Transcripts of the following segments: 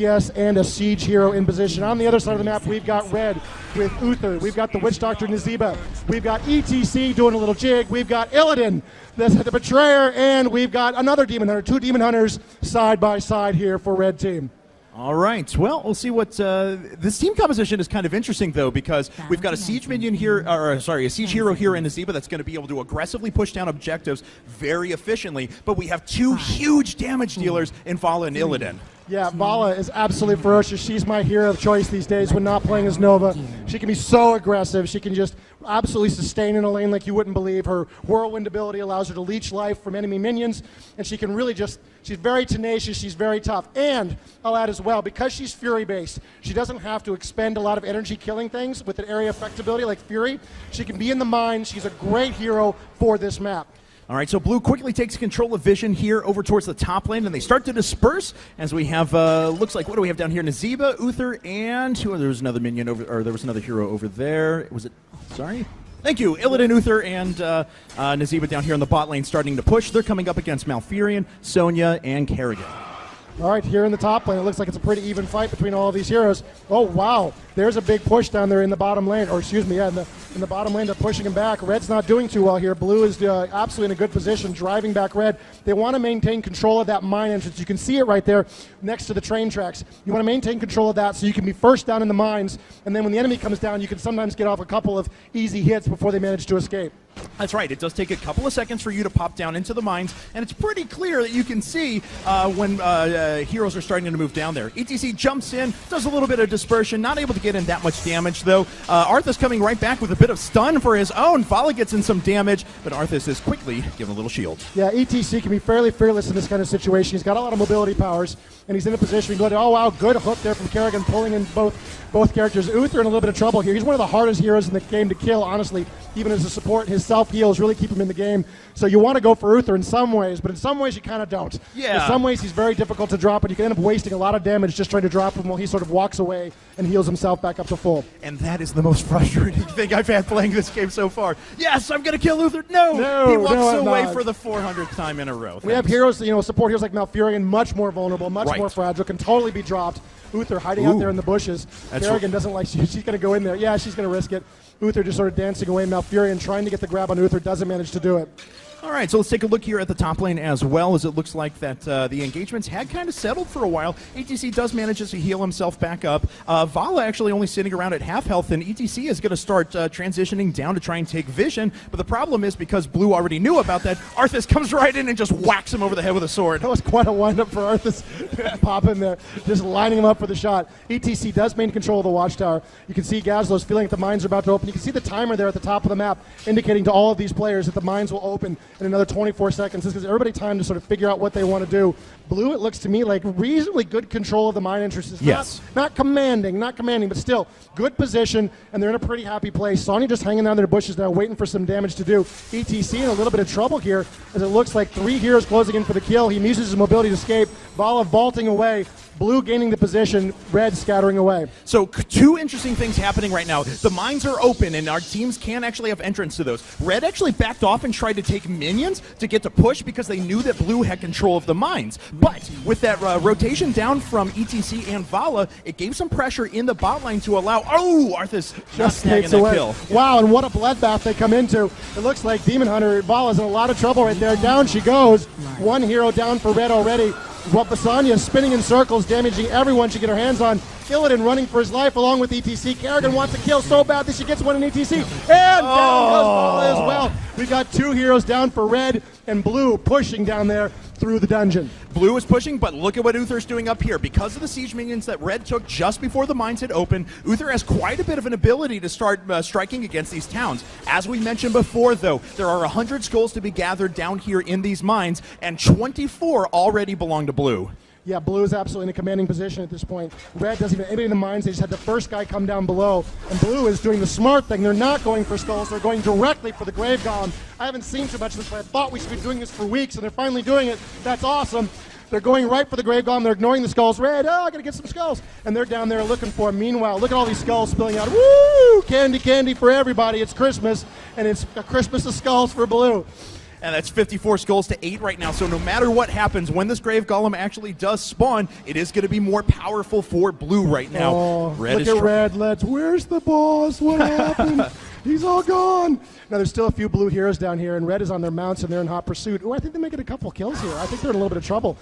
Yes, and a siege hero in position. On the other side of the map, we've got red with Uther. We've got the Witch Doctor Nazeeba. We've got ETC doing a little jig. We've got Illidan, the Betrayer, and we've got another Demon Hunter. Two Demon Hunters side by side here for red team. All right. Well, we'll see what this team composition is kind of interesting though, because we've got a siege minion here, a siege hero here in Nazeeba that's going to be able to aggressively push down objectives very efficiently. But we have two huge damage dealers in Vala and Illidan. Yeah, Vala is absolutely ferocious. She's my hero of choice these days when not playing as Nova. She can be so aggressive. She can just absolutely sustain in a lane like you wouldn't believe. Her whirlwind ability allows her to leech life from enemy minions, and she can really just, she's very tenacious, she's very tough. And I'll add as well, because she's Fury based, she doesn't have to expend a lot of energy killing things with an area effect ability like Fury. She can be in the mine. She's a great hero for this map. All right, so Blue quickly takes control of vision here over towards the top lane, and they start to disperse as we have, looks like, what do we have down here? Nazeeba, Uther, and there was another minion over, or there was another hero over there. Was it, sorry? Thank you, Illidan, Uther, and Nazeeba down here in the bot lane starting to push. They're coming up against Malfurion, Sonya, and Kerrigan. All right, here in the top lane, it looks like it's a pretty even fight between all of these heroes. Oh, wow. There's a big push down there in the bottom lane, or excuse me, yeah, in the bottom lane. They're pushing him back. Red's not doing too well here. Blue is absolutely in a good position, driving back Red. They want to maintain control of that mine entrance. You can see it right there next to the train tracks. You want to maintain control of that so you can be first down in the mines, and then when the enemy comes down, you can sometimes get off a couple of easy hits before they manage to escape. That's right. It does take a couple of seconds for you to pop down into the mines, and it's pretty clear that you can see when heroes are starting to move down there. ETC jumps in, does a little bit of dispersion, not able to get in that much damage, though. Arthas coming right back with a bit of stun for his own. Vala gets in some damage, but Arthas is quickly given a little shield. Yeah, ETC can be fairly fearless in this kind of situation. He's got a lot of mobility powers, and he's in a position to go to, oh, wow, good hook there from Kerrigan, pulling in both characters. Uther in a little bit of trouble here. He's one of the hardest heroes in the game to kill, honestly, even as a support. His self-heals really keep him in the game. So you want to go for Uther in some ways, but in some ways you kind of don't. Yeah. In some ways he's very difficult to drop, and you can end up wasting a lot of damage just trying to drop him while he sort of walks away and heals himself back up to full. And that is the most frustrating thing I've had playing this game so far. Yes, I'm going to kill Uther. No, he walks away for the 400th time in a row. We have heroes, support heroes like Malfurion, much more vulnerable, much more fragile, can totally be dropped. Uther hiding out there in the bushes. Kerrigan doesn't like, she's going to go in there. Yeah, she's going to risk it. Uther just sort of dancing away. Malfurion trying to get the grab on Uther, doesn't manage to do it. All right, so let's take a look here at the top lane as well, as it looks like that the engagements had kind of settled for a while. ETC does manage to heal himself back up. Vala actually only sitting around at half health, and ETC is going to start transitioning down to try and take vision. But the problem is, because Blue already knew about that, Arthas comes right in and just whacks him over the head with a sword. That was quite a wind-up for Arthas. Pop in there, just lining him up for the shot. ETC does maintain control of the watchtower. You can see Gazlo's feeling that the mines are about to open. You can see the timer there at the top of the map indicating to all of these players that the mines will open in another 24 seconds. This gives everybody time to sort of figure out what they want to do. Blue, it looks to me like reasonably good control of the mine entrances. Yes. Not commanding, but still good position, and they're in a pretty happy place. Sonya just hanging down their bushes now, waiting for some damage to do. ETC in a little bit of trouble here, as it looks like 3 heroes closing in for the kill. He uses his mobility to escape. Vala vaulting away. Blue gaining the position, Red scattering away. So 2 interesting things happening right now. The mines are open, and our teams can actually have entrance to those. Red actually backed off and tried to take minions to get to push because they knew that Blue had control of the mines. But with that rotation down from ETC and Vala, it gave some pressure in the bot lane to allow, Arthas just snagging that kill. Wow, and what a bloodbath they come into. It looks like Demon Hunter, Vala's in a lot of trouble right there. Down she goes. 1 hero down for Red already. Sonya spinning in circles, damaging everyone she get her hands on. Illidan running for his life along with ETC. Kerrigan wants to kill so bad that she gets one in ETC. And down goes Vala as well. We've got 2 heroes down for Red, and Blue pushing down there through the dungeon. Blue is pushing, but look at what Uther's doing up here. Because of the siege minions that Red took just before the mines had opened, Uther has quite a bit of an ability to start striking against these towns. As we mentioned before, though, there are 100 skulls to be gathered down here in these mines, and 24 already belong to Blue. Yeah, Blue is absolutely in a commanding position at this point. Red doesn't even anybody in the mines. They just had the first guy come down below. And Blue is doing the smart thing. They're not going for skulls. They're going directly for the Grave Golem. I haven't seen too much of this, but I thought we should be doing this for weeks, and they're finally doing it. That's awesome. They're going right for the Grave Golem. They're ignoring the skulls. Red, I got to get some skulls. And they're down there looking for them. Meanwhile, look at all these skulls spilling out. Woo! Candy, candy for everybody. It's Christmas, and it's a Christmas of skulls for Blue. And that's 54 skulls to 8 right now. So no matter what happens, when this Grave Golem actually does spawn, it is going to be more powerful for blue right now. Oh, look at red. Where's the boss? What happened? He's all gone. Now, there's still a few blue heroes down here, and red is on their mounts, and they're in hot pursuit. Oh, I think they're making a couple kills here. I think they're in a little bit of trouble.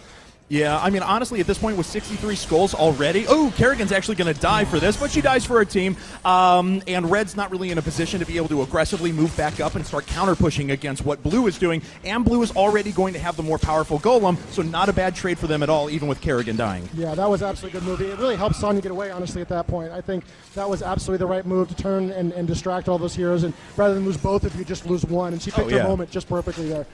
Yeah, I mean, honestly, at this point with 63 skulls already, oh, Kerrigan's actually going to die for this, but she dies for her team. And Red's not really in a position to be able to aggressively move back up and start counter-pushing against what Blue is doing. And Blue is already going to have the more powerful Golem, so not a bad trade for them at all, even with Kerrigan dying. Yeah, that was absolutely a good move. It really helped Sonya get away, honestly, at that point. I think that was absolutely the right move to turn and distract all those heroes, and rather than lose both of you, just lose one. And she picked her moment just perfectly there.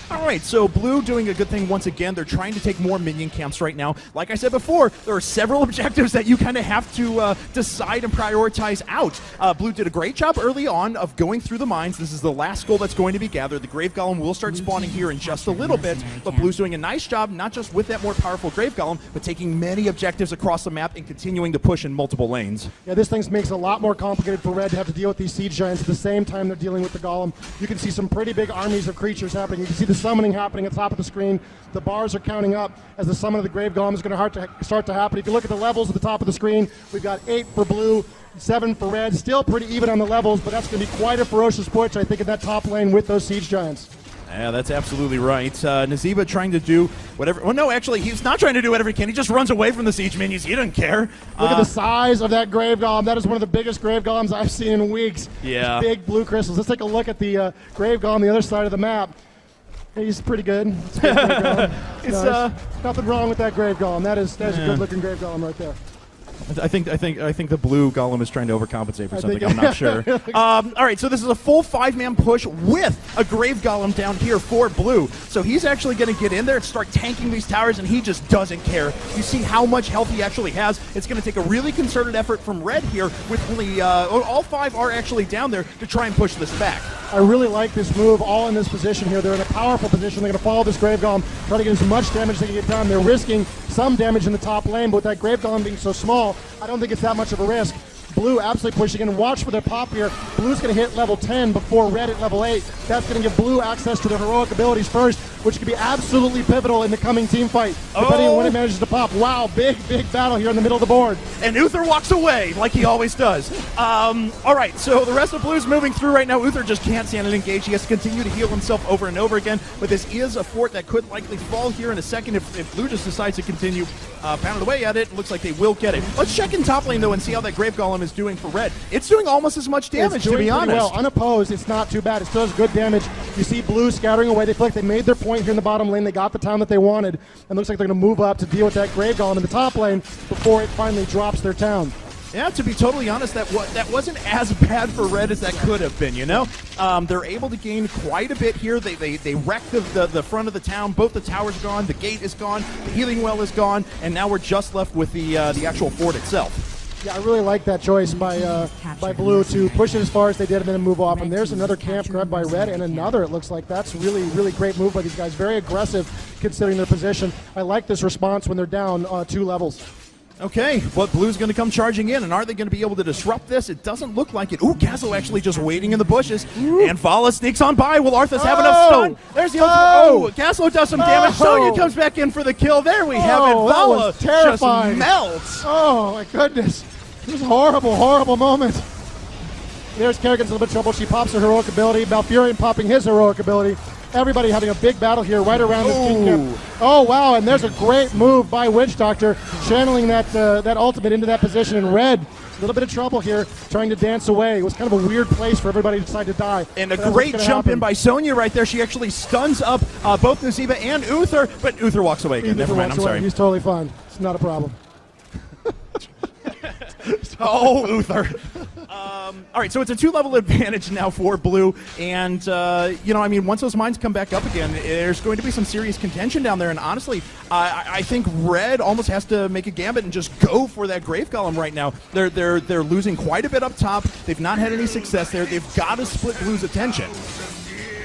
All right, so Blue doing a good thing once again. They're trying to take more minion camps right now. Like I said before, there are several objectives that you kind of have to decide and prioritize out. Blue did a great job early on of going through the mines. This is the last skull that's going to be gathered. The Grave Golem will start spawning here in just a little bit, but Blue's doing a nice job, not just with that more powerful Grave Golem, but taking many objectives across the map and continuing to push in multiple lanes. Yeah, this thing makes it a lot more complicated for Red to have to deal with these siege giants at the same time they're dealing with the Golem. You can see some pretty big armies of creatures happening. You can see the summoning happening at the top of the screen. The bars are counting up as the summon of the Grave Golem is going to start to happen. If you look at the levels at the top of the screen, we've got 8 for Blue, 7 for Red. Still pretty even on the levels, but that's going to be quite a ferocious push, I think, in that top lane with those siege giants. Yeah, that's absolutely right. Nazeeba trying to do whatever. Well, no, actually, he's not trying to do whatever he can. He just runs away from the siege minions. He doesn't care. Look at the size of that Grave Golem. That is one of the biggest Grave Golems I've seen in weeks. Yeah. These big blue crystals. Let's take a look at the Grave Golem on the other side of the map. He's pretty good. It's a good Grave Golem. It's nothing wrong with that Grave Golem. That is a good-looking Grave Golem right there. I think the blue golem is trying to overcompensate for something. I'm not sure. All right, so this is a full 5-man push with a grave golem down here for blue. So he's actually going to get in there and start tanking these towers, and he just doesn't care. You see how much health he actually has. It's going to take a really concerted effort from red here, with only all 5 are actually down there to try and push this back. I really like this move, all in this position here. They're in a powerful position. They're going to follow this Grave Golem, try to get as much damage as they can get done. They're risking some damage in the top lane, but with that Grave Golem being so small, I don't think it's that much of a risk. Blue absolutely pushing in. Watch for their pop here. Blue's going to hit level 10 before red at level 8. That's going to give Blue access to their heroic abilities first, which could be absolutely pivotal in the coming team fight, depending on when it manages to pop. Wow, big battle here in the middle of the board. And Uther walks away like he always does. All right, so the rest of Blue's moving through right now. Uther just can't stand and engage. He has to continue to heal himself over and over again, but this is a fort that could likely fall here in a second if Blue just decides to continue pounding away at it. Looks like they will get it. Let's check in top lane, though, and see how that Grave Golem is doing for red. It's doing almost as much damage, to be honest. Well, unopposed, it's not too bad. It still has good damage. You see Blue scattering away. They feel like they made their point here in the bottom lane. They got the town that they wanted, and looks like they're going to move up to deal with that Grave Golem in the top lane before it finally drops their town. Yeah, to be totally honest, that wasn't as bad for red as that could have been, you know? They're able to gain quite a bit here. They wreck the front of the town. Both the towers are gone, the gate is gone, the healing well is gone, and now we're just left with the actual fort itself. Yeah, I really like that choice by Blue to push it as far as they did and then move off. And there's another camp grabbed by red, and another, it looks like. That's really great move by these guys. Very aggressive considering their position. I like this response when they're down 2 levels. Okay, but Blue's going to come charging in, and are they going to be able to disrupt this? It doesn't look like it. Ooh, Gazo actually just waiting in the bushes, and Vala sneaks on by. Will Arthas have enough stun? There's the Gazo does some damage. Sonya comes back in for the kill. There we have it. Vala just melts. Oh, my goodness. It was a horrible moment. There's Kerrigan's in a little bit of trouble. She pops her heroic ability. Malfurion popping his heroic ability. Everybody having a big battle here right around this king camp. Oh, wow, and there's a great move by Witch Doctor, channeling that ultimate into that position. And red, a little bit of trouble here, trying to dance away. It was kind of a weird place for everybody to decide to die. And a great jump in by Sonya right there. She actually stuns up both Nazeeba and Uther, but Uther walks away again. Never mind, I'm sorry. He's totally fine. It's not a problem. Oh, Uther. All right, so it's a 2-level advantage now for Blue, and I mean, once those mines come back up again, there's going to be some serious contention down there. And honestly, I think Red almost has to make a gambit and just go for that Grave Golem right now. They're losing quite a bit up top. They've not had any success there. They've got to split Blue's attention.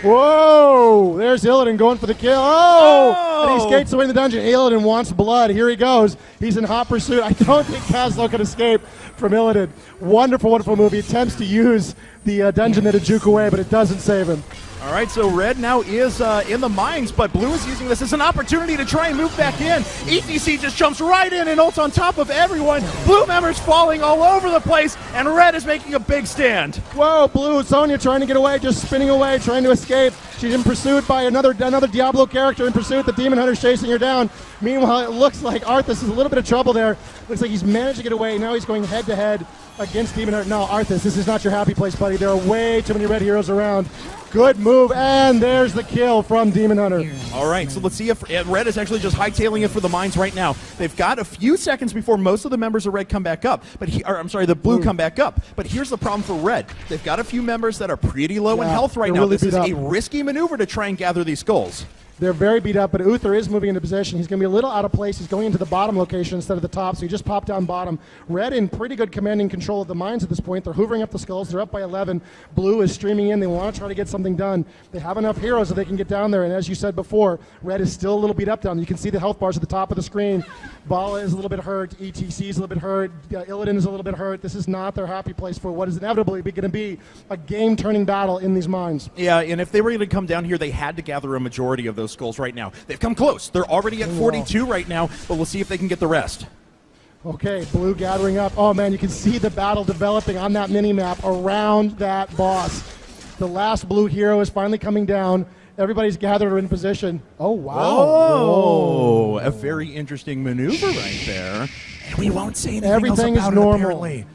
Whoa! There's Illidan going for the kill. Oh! And he skates away in the dungeon. Illidan wants blood. Here he goes. He's in hot pursuit. I don't think Kazlo can escape from Illidan. Wonderful, wonderful move. He attempts to use the dungeon that had juke away, but it doesn't save him. All right, so Red now is in the mines, but Blue is using this as an opportunity to try and move back in. ETC just jumps right in and ults on top of everyone. Blue members falling all over the place, and Red is making a big stand. Whoa, Blue, Sonya trying to get away, just spinning away, trying to escape. She's in pursuit by another Diablo character in pursuit. The Demon Hunter's chasing her down. Meanwhile, it looks like Arthas is a little bit of trouble there. Looks like he's managed to get away. Now he's going head-to-head against Demon Hunter. No, Arthas, this is not your happy place, buddy. There are way too many red heroes around. Good move, and there's the kill from Demon Hunter. All right, so let's see if Red is actually just hightailing it for the mines right now. They've got a few seconds before most of the members of Red come back up, the Blue come back up. But here's the problem for Red. They've got a few members that are pretty low in health right now. Really this is a risky maneuver to try and gather these skulls. They're very beat up, but Uther is moving into position. He's going to be a little out of place. He's going into the bottom location instead of the top, so he just popped down bottom. Red in pretty good commanding control of the mines at this point. They're hoovering up the skulls. They're up by 11. Blue is streaming in. They want to try to get something done. They have enough heroes that they can get down there, and as you said before, Red is still a little beat up down. You can see the health bars at the top of the screen. Bala is a little bit hurt. ETC is a little bit hurt. Illidan is a little bit hurt. This is not their happy place for what is inevitably going to be a game-turning battle in these mines. Yeah, and if they were going to come down here, they had to gather a majority of those skulls right now. They've come close. They're already at 42 right now, but we'll see if they can get the rest. Okay, Blue gathering up. Oh, man, you can see the battle developing on that mini-map around that boss. The last Blue hero is finally coming down. Everybody's gathered in position. Oh, wow. Oh, a very interesting maneuver right there. And we won't say anything Everything else about is normal. it, apparently.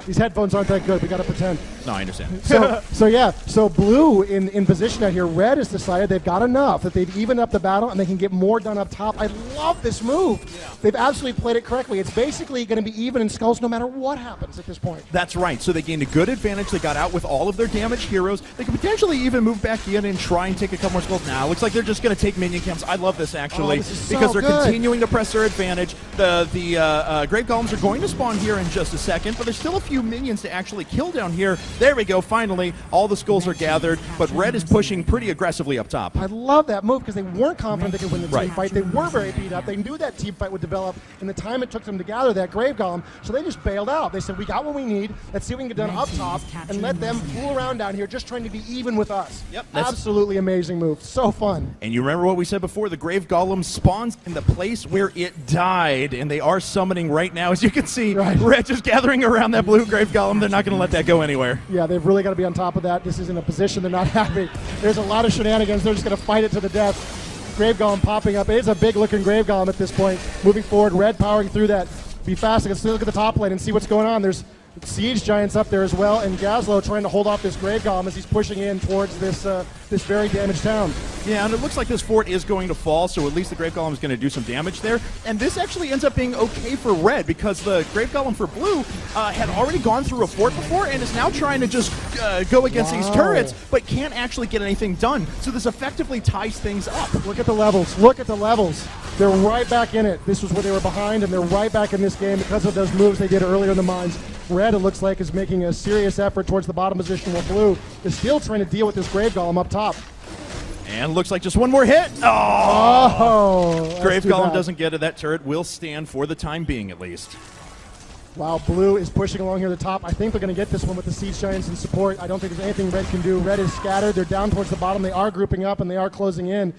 These headphones aren't that good. We got to pretend. No, I understand. So Blue in position out here. Red has decided they've got enough, that they've evened up the battle, and they can get more done up top. I love this move. Yeah. They've absolutely played it correctly. It's basically going to be even in skulls no matter what happens at this point. That's right. So they gained a good advantage. They got out with all of their damaged heroes. They could potentially even move back in and try and take a couple more skulls. Now, looks like they're just going to take minion camps. I love this, actually, because they're continuing to press their advantage. The Grave Golems are going to spawn here in just a second, but there's still a few minions to actually kill down here. There we go. Finally, all the skulls are gathered, but Red is pushing pretty aggressively up top. I love that move because they weren't confident they could win the team fight. They were very beat up. They knew that team fight would develop in the time it took them to gather that Grave Golem, so they just bailed out. They said, we got what we need. Let's see what we can get done up top and let them fool around down here just trying to be even with us. Yep. Absolutely amazing move. So fun. And you remember what we said before, the Grave Golem spawns in the place where it died, and they are summoning right now. As you can see, Red just gathering around that blue Grave Golem. They're not going to let that go anywhere. Yeah, they've really got to be on top of that. This is in a position they're not happy. There's a lot of shenanigans. They're just going to fight it to the death. Grave Golem popping up. It's a big-looking Grave Golem at this point. Moving forward, Red powering through that. Be fast. Let's look at the top lane and see what's going on. There's Siege Giants up there as well, and Gazlo trying to hold off this Grave Golem as he's pushing in towards this this very damaged town. Yeah, and it looks like this fort is going to fall, so at least the Grave Golem is going to do some damage there. And this actually ends up being okay for Red, because the Grave Golem for Blue had already gone through a fort before and is now trying to just go against these turrets, but can't actually get anything done. So this effectively ties things up. Look at the levels. Look at the levels. They're right back in it. This was where they were behind, and they're right back in this game because of those moves they did earlier in the mines. Red, it looks like, is making a serious effort towards the bottom position, while Blue is still trying to deal with this Grave Golem up top. And looks like just one more hit. Oh! Grave Golem doesn't get it. That turret will stand for the time being, at least. Wow, Blue is pushing along here at the top. I think they're going to get this one with the Siege Giants in support. I don't think there's anything Red can do. Red is scattered. They're down towards the bottom. They are grouping up, and they are closing in.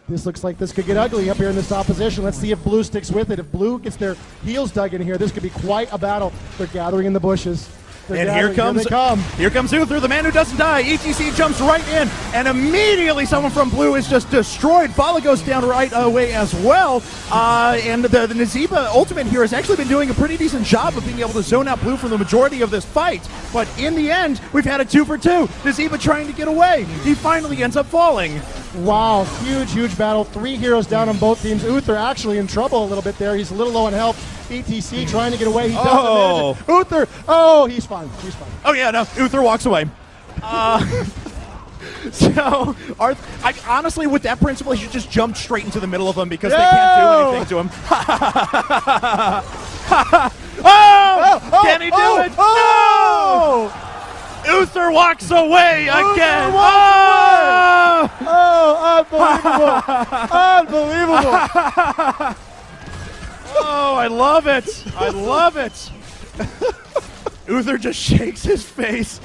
This looks like this could get ugly up here in this opposition. Let's see if Blue sticks with it. If Blue gets their heels dug in here, this could be quite a battle. They're gathering in the bushes. And here comes Uther, the man who doesn't die. ETC jumps right in, and immediately someone from Blue is just destroyed. Bala goes down right away as well. And the Nazeeba ultimate here has actually been doing a pretty decent job of being able to zone out Blue for the majority of this fight. But in the end, we've had a 2 for 2. Nazeeba trying to get away. He finally ends up falling. Wow, huge battle. 3 heroes down on both teams. Uther actually in trouble a little bit there. He's a little low on health. ETC trying to get away. He doesn't manage it. Uther, he's fine. He's fine. Oh, yeah, no, Uther walks away. So, honestly, with that principle, he should just jump straight into the middle of them because they can't do anything to him. Can he do it? No! Uther walks away again. Oh, unbelievable. Unbelievable. Oh, I love it. I love it. Uther just shakes his face.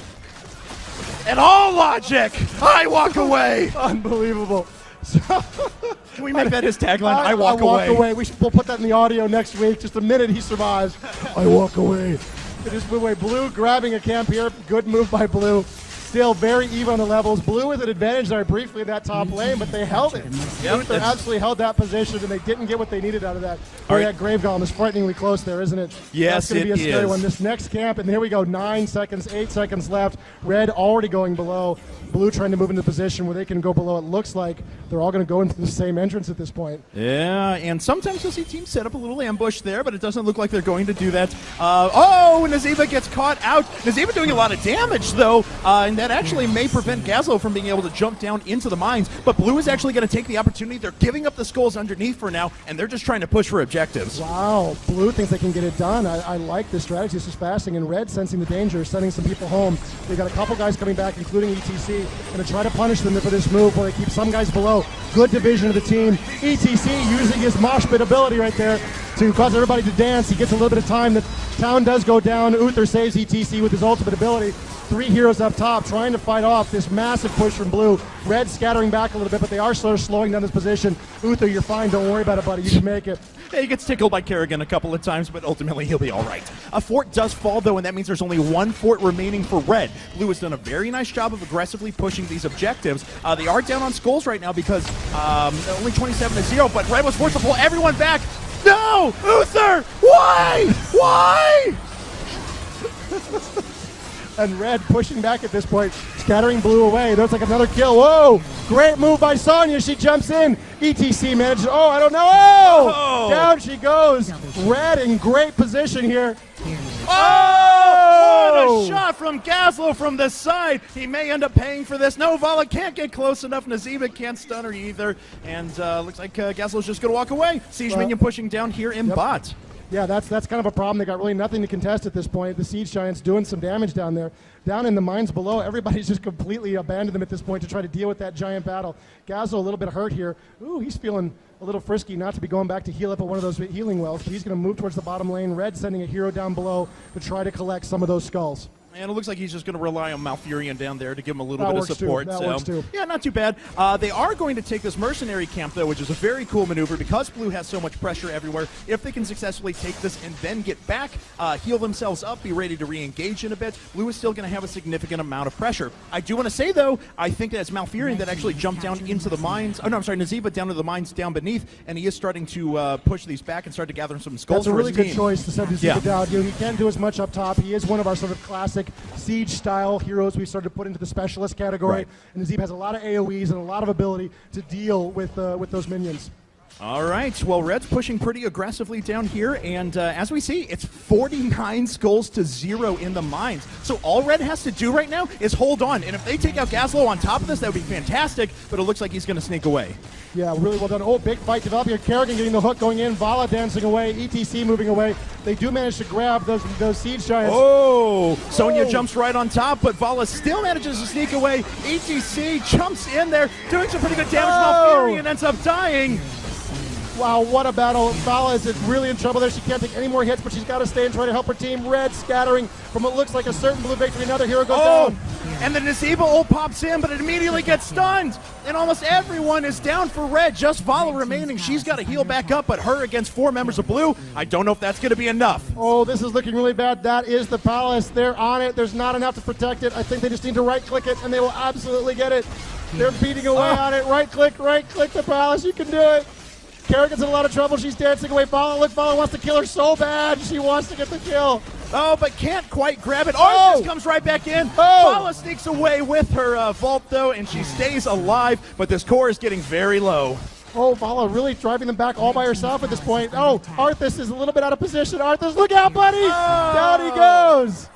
And all logic, I walk away. Unbelievable. Can we make that his tagline? I walk away. We'll put that in the audio next week. Just the minute he survives, I walk away. They just move away. Blue grabbing a camp here. Good move by Blue. Still very even on the levels. Blue with an advantage there briefly in that top lane, but they held it. Yep, they absolutely held that position, and they didn't get what they needed out of that. That Grave Golem is frighteningly close there, isn't it? Yes, That's going to be a scary one. This next camp, and here we go. 9 seconds, 8 seconds left. Red already going below. Blue trying to move into position where they can go below. It looks like they're all going to go into the same entrance at this point. Yeah, and sometimes you'll see teams set up a little ambush there, but it doesn't look like they're going to do that. Nazeeba gets caught out. Nazeeba doing a lot of damage, though, and that actually may prevent Gazlo from being able to jump down into the mines. But Blue is actually going to take the opportunity. They're giving up the skulls underneath for now, and they're just trying to push for objectives. Wow, Blue thinks they can get it done. I like this strategy. This is fasting, and Red sensing the danger, sending some people home. They got a couple guys coming back, including ETC, going to try to punish them for this move where they keep some guys below. Good division of the team. ETC using his mosh pit ability right there to cause everybody to dance. He gets a little bit of time. The town does go down. Uther saves ETC with his ultimate ability. 3 heroes up top trying to fight off this massive push from Blue. Red scattering back a little bit, but they are sort of slowing down this position. Uther, you're fine. Don't worry about it, buddy. You can make it. Yeah, he gets tickled by Kerrigan a couple of times, but ultimately he'll be all right. A fort does fall, though, and that means there's only 1 fort remaining for Red. Blue has done a very nice job of aggressively pushing these objectives. They are down on skulls right now because only 27-0, but Red was forced to pull everyone back. No! Uther! Why? Why? And Red pushing back at this point, scattering Blue away. There's like another kill. Whoa! Great move by Sonya. She jumps in. ETC manages. Oh, I don't know. Oh! Down she goes. Red in great position here. Oh! What a shot from Gazlo from the side. He may end up paying for this. No, Vala can't get close enough. Nazeeba can't stun her either. And looks like Gazlo's just going to walk away. Siege minion pushing down here in bot. Yeah, that's kind of a problem. They got really nothing to contest at this point. The Siege Giants doing some damage down there. Down in the mines below, everybody's just completely abandoned them at this point to try to deal with that giant battle. Gazzo a little bit hurt here. Ooh, he's feeling a little frisky not to be going back to heal up at one of those healing wells, but he's going to move towards the bottom lane. Red sending a hero down below to try to collect some of those skulls. And it looks like he's just going to rely on Malfurion down there to give him a little bit of support. That works too. Yeah, not too bad. They are going to take this mercenary camp, though, which is a very cool maneuver because Blue has so much pressure everywhere. If they can successfully take this and then get back, heal themselves up, be ready to re-engage in a bit, Blue is still going to have a significant amount of pressure. I do want to say, though, I think that's Malfurion that actually jumped down into the mines. Oh, no, I'm sorry, Nazeeba down to the mines down beneath, and he is starting to push these back and start to gather some skulls for his team. That's a really good choice to send Nazeeba down. He can't do as much up top. He is one of our sort of classic Siege-style heroes we started to put into the specialist category. And Nazeeba has a lot of AoEs and a lot of ability to deal with those minions. All right, well, Red's pushing pretty aggressively down here, and as we see, it's 49 skulls to 0 in the mines. So all Red has to do right now is hold on, and if they take out Gazlo on top of this, that would be fantastic, but it looks like he's going to sneak away. Yeah, really well done. Oh, big fight developing here. Kerrigan getting the hook going in, Vala dancing away, ETC moving away. They do manage to grab those Siege Giants. Oh, Sonya jumps right on top, but Vala still manages to sneak away. ETC jumps in there, doing some pretty good damage. Malfurion ends up dying. Wow, what a battle. Vala is really in trouble there. She can't take any more hits, but she's got to stay and try to help her team. Red scattering from what looks like a certain Blue victory. Another hero goes down. And the Nazeeba ult pops in, but it immediately gets stunned. And almost everyone is down for Red. Just Vala remaining. She's got to heal back up, but her against 4 members of Blue, I don't know if that's going to be enough. Oh, this is looking really bad. That is the Palace. They're on it. There's not enough to protect it. I think they just need to right-click it, and they will absolutely get it. They're beating away on it. Right-click the Palace. You can do it. Kerrigan's in a lot of trouble. She's dancing away. Vala wants to kill her so bad. She wants to get the kill. Oh, but can't quite grab it. Oh, this comes right back in. Vala sneaks away with her vault, though, and she stays alive, but this core is getting very low. Oh, Vala really driving them back all by herself at this point. Oh, Arthas is a little bit out of position. Arthas, look out, buddy! Down he goes!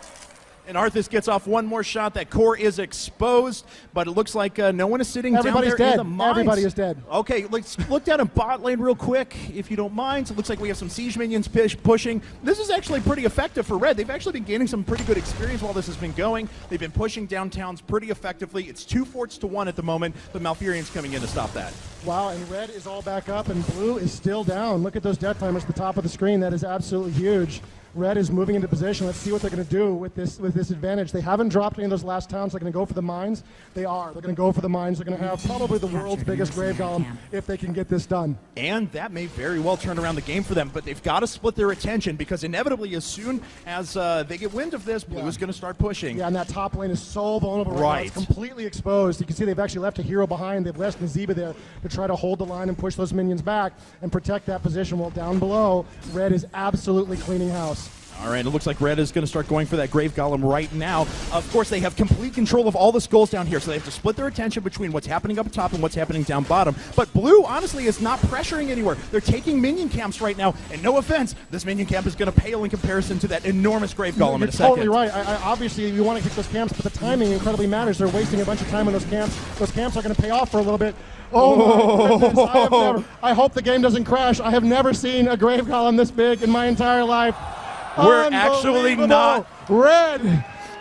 And Arthas gets off one more shot. That core is exposed, but it looks like no one is sitting Everybody's down there dead. in the mines. Everybody is dead. Okay, let's look down in bot lane real quick, if you don't mind. So it looks like we have some siege minions pushing. This is actually pretty effective for Red. They've actually been gaining some pretty good experience while this has been going. They've been pushing downtowns pretty effectively. It's 2 forts to 1 at the moment, but Malfurion's coming in to stop that. Wow, and Red is all back up, and Blue is still down. Look at those death timers at the top of the screen. That is absolutely huge. Red is moving into position. Let's see what they're going to do with this advantage. They haven't dropped any of those last towns. They're going to go for the mines. They are. They're going to go for the mines. They're going to have probably the world's biggest grave golem if they can get this done. And that may very well turn around the game for them, but they've got to split their attention because inevitably as soon as they get wind of this, Blue is going to start pushing. Yeah, and that top lane is so vulnerable right now. It's completely exposed. You can see they've actually left a hero behind. They've left Nazeeba there to try to hold the line and push those minions back and protect that position. While down below, Red is absolutely cleaning house. All right, it looks like Red is going to start going for that Grave Golem right now. Of course, they have complete control of all the skulls down here, so they have to split their attention between what's happening up top and what's happening down bottom. But Blue, honestly, is not pressuring anywhere. They're taking minion camps right now, and no offense, this minion camp is going to pale in comparison to that enormous Grave Golem in a second. You're totally right. Obviously, you want to kick those camps, but the timing incredibly matters. They're wasting a bunch of time on those camps. Those camps are going to pay off for a little bit. Oh my goodness. I hope the game doesn't crash. I have never seen a Grave Golem this big in my entire life. We're actually not Red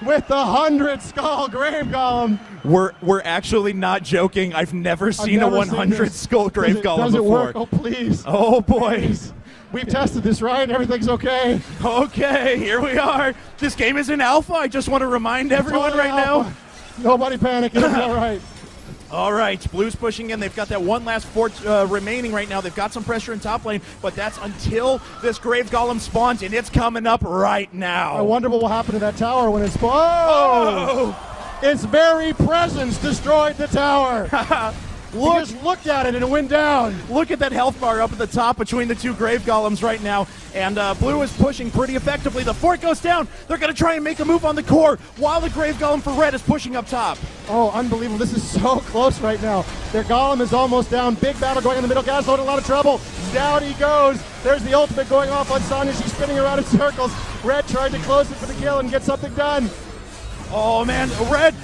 with the 100 skull Grave Golem. We're actually not joking. I've never seen a 100 skull Grave Golem does it before. Work? Oh please. Oh boy. Please. We've tested this, right? Everything's okay. Okay, here we are. This game is in alpha. I just want to remind everyone right now. Nobody panic. It'll be all right. All right, Blue's pushing in. They've got that one last fort remaining right now. They've got some pressure in top lane, but that's until this Grave Golem spawns, and it's coming up right now. I wonder what will happen to that tower when it spawns. Oh! Its very presence destroyed the tower. Look, just looked at it and it went down. Look at that health bar up at the top between the two Grave Golems right now. And Blue is pushing pretty effectively. The fort goes down. They're going to try and make a move on the core while the Grave Golem for Red is pushing up top. Oh, unbelievable. This is so close right now. Their Golem is almost down. Big battle going in the middle. Gaslow in a lot of trouble. Down he goes. There's the ultimate going off on Sonya. She's spinning around in circles. Red tried to close it for the kill and get something done. Oh, man, Red,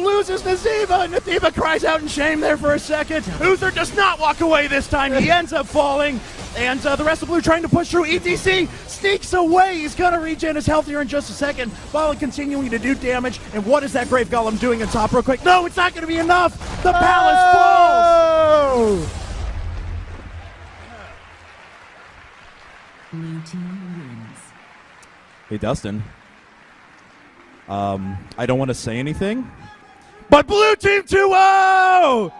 loses Nazeeba. Nazeeba cries out in shame there for a second. Uther does not walk away this time. He ends up falling. And the rest of Blue trying to push through. ETC sneaks away. He's going to regen his health here in just a second while continuing to do damage. And what is that Grave Golem doing in top real quick? No, it's not going to be enough. The palace falls. Blue team wins. Hey, Dustin. I don't want to say anything, but Blue Team 2-0!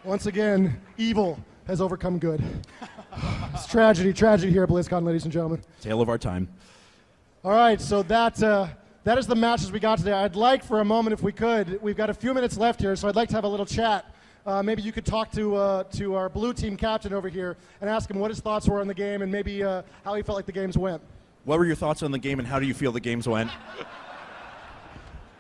Once again, evil has overcome good. It's tragedy here at Blizzcon, ladies and gentlemen. Tale of our time. All right, so that is the matches we got today. I'd like for a moment, if we could, we've got a few minutes left here, so I'd like to have a little chat. Maybe you could talk to our Blue Team captain over here and ask him what his thoughts were on the game and maybe how he felt like the games went. What were your thoughts on the game, and how do you feel the games went?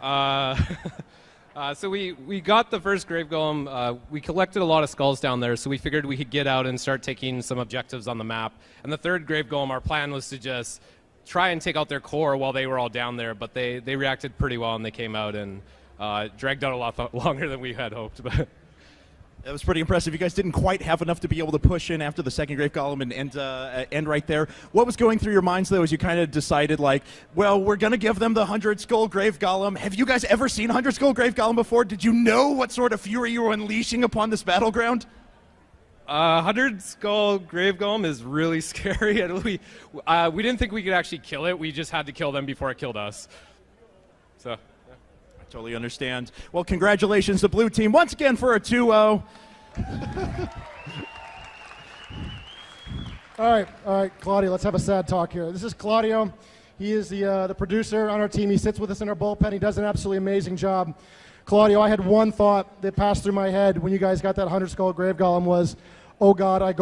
So we got the first Grave Golem. We collected a lot of skulls down there, so we figured we could get out and start taking some objectives on the map. And the third Grave Golem, our plan was to just try and take out their core while they were all down there, but they reacted pretty well, and they came out and dragged out a lot longer than we had hoped. But that was pretty impressive. You guys didn't quite have enough to be able to push in after the second Grave Golem and end right there. What was going through your minds, though, as you kind of decided, like, well, we're going to give them the 100 Skull Grave Golem. Have you guys ever seen 100 Skull Grave Golem before? Did you know what sort of fury you were unleashing upon this battleground? 100 Skull Grave Golem is really scary. And we didn't think we could actually kill it. We just had to kill them before it killed us. So... Totally understand. Well, congratulations to Blue Team once again for a 2-0. All right, Claudio, let's have a sad talk here. This is Claudio. He is the producer on our team. He sits with us in our bullpen. He does an absolutely amazing job. Claudio, I had one thought that passed through my head when you guys got that 100 Skull Grave Golem was, oh God, I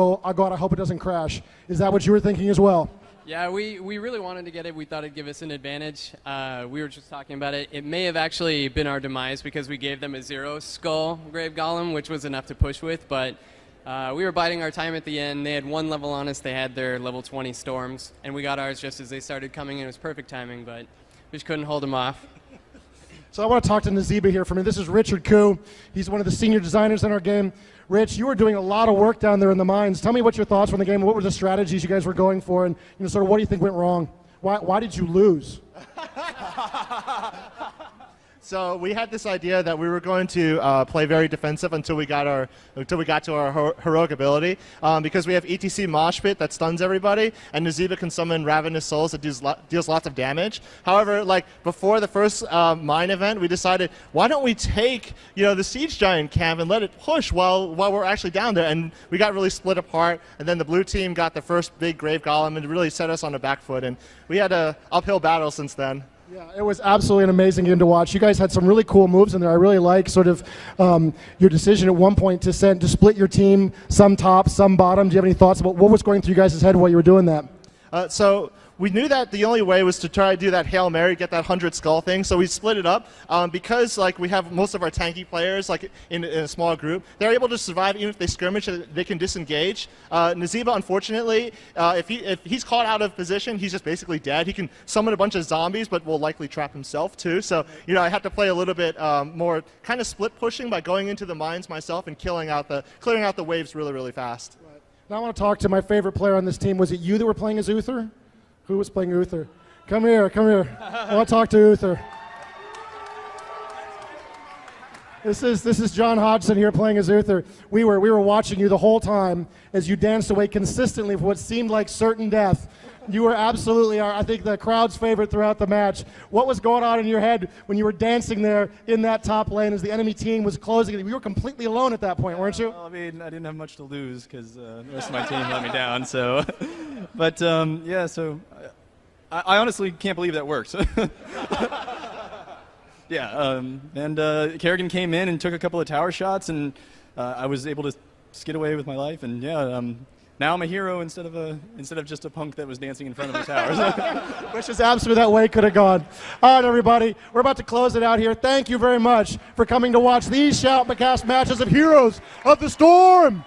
hope it doesn't crash. Is that what you were thinking as well? Yeah, we really wanted to get it. We thought it'd give us an advantage. We were just talking about it. It may have actually been our demise because we gave them a 0 skull Grave Golem, which was enough to push with, but We were biding our time at the end. They had one level on us. They had their level 20 storms, and we got ours just as they started coming in. It was perfect timing, but we just couldn't hold them off. So I want to talk to Nazeeba here for me. This is Richard Koo. He's one of the senior designers in our game. Rich, you were doing a lot of work down there in the mines. Tell me what your thoughts were on the game. What were the strategies you guys were going for, and sort of what do you think went wrong? Why did you lose? So we had this idea that we were going to play very defensive until we got to our heroic ability, because we have ETC Mosh Pit that stuns everybody, and Nazeeba can summon Ravenous Souls that deals lots of damage. However, like before the first mine event, we decided why don't we take the Siege Giant camp and let it push while we're actually down there, and we got really split apart. And then the blue team got the first big Grave Golem and really set us on the back foot, and we had a uphill battle since then. Yeah, it was absolutely an amazing game to watch. You guys had some really cool moves in there. I really like sort of your decision at one point to split your team, some top, some bottom. Do you have any thoughts about what was going through you guys' head while you were doing that? So we knew that the only way was to try to do that Hail Mary, get that 100 skull thing, so we split it up. Because we have most of our tanky players in a small group, they're able to survive even if they skirmish, they can disengage. Nazeeba, unfortunately, if he's caught out of position, he's just basically dead. He can summon a bunch of zombies, but will likely trap himself too. So I had to play a little bit more kind of split pushing by going into the mines myself and clearing out the waves really, really fast. Right. Now I want to talk to my favorite player on this team. Was it you that were playing as Uther? Who was playing Uther? Come here. I want to talk to Uther. This is John Hodgson here playing as Uther. We were watching you the whole time as you danced away consistently for what seemed like certain death. You were absolutely, I think, the crowd's favorite throughout the match. What was going on in your head when you were dancing there in that top lane as the enemy team was closing? You were completely alone at that point, weren't you? Well, I mean, I didn't have much to lose because the rest of my team let me down. So, but yeah, so I honestly can't believe that worked. Yeah, and Kerrigan came in and took a couple of tower shots, and I was able to skid away with my life, and yeah. Now I'm a hero instead of just a punk that was dancing in front of the towers. Which is absolutely that way could have gone. All right, everybody, we're about to close it out here. Thank you very much for coming to watch these Shout McCast matches of Heroes of the Storm.